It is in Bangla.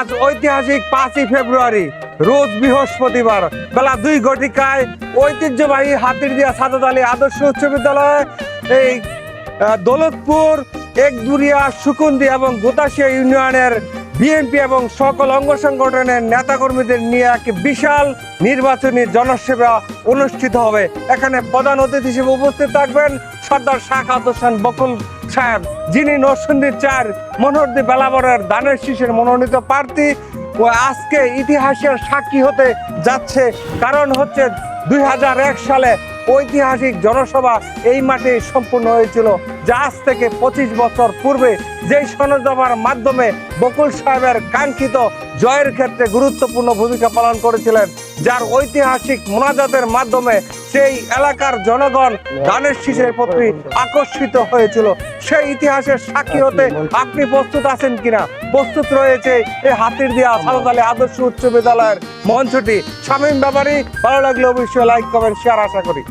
আজ ঐতিহাসিক 5ই ফেব্রুয়ারি রোজ বৃহস্পতিবার বেলা 2 ঘটিকায় ঐতিহ্যবাহী হাতিরদিয়া সাদাত আলী আদর্শ উচ্চ বিদ্যালয়ে এই দৌলতপুর, একদুরিয়া, সুকুন্দি এবং গোতাশিয়া ইউনিয়নের বিএনপি এবং সকল অঙ্গ সংগঠনের নেতাকর্মীদের নিয়ে এক বিশাল নির্বাচনী জনসভা অনুষ্ঠিত হবে। এখানে প্রধান অতিথি হিসেবে উপস্থিত থাকবেন সর্দার শাখাত হোসেন বকুল সাহেব, যিনি নরসিংদীর 4 মনোহরদী বেলাবরের দানের শীষের মনোনীত প্রার্থী। ও আজকে ইতিহাসের সাক্ষী হতে যাচ্ছে, কারণ হচ্ছে 2001 সালে ঐতিহাসিক জনসভা এই মাঠে সম্পূর্ণ হয়েছিল, যা আজ থেকে 25 বছর পূর্বে যেই জনসভার মাধ্যমে বকুল সাহেবের কাঙ্ক্ষিত জয়ের ক্ষেত্রে গুরুত্বপূর্ণ ভূমিকা পালন করেছিলেন, যার ঐতিহাসিক মোনাজাতের মাধ্যমে সেই এলাকার জনগণ দানের শীষের প্রতি আকর্ষিত হয়েছিল। সেই ইতিহাসের সাক্ষী হতে আপনি প্রস্তুত আছেন কিনা? প্রস্তুত রয়েছে এই হাতিরদিয়া সাদাত আলী আদর্শ উচ্চ বিদ্যালয়ের মঞ্চটি। শামীম ব্যাপারী, ভালো লাগলে অবশ্যই লাইক, কমেন্ট, শেয়ার আশা করি।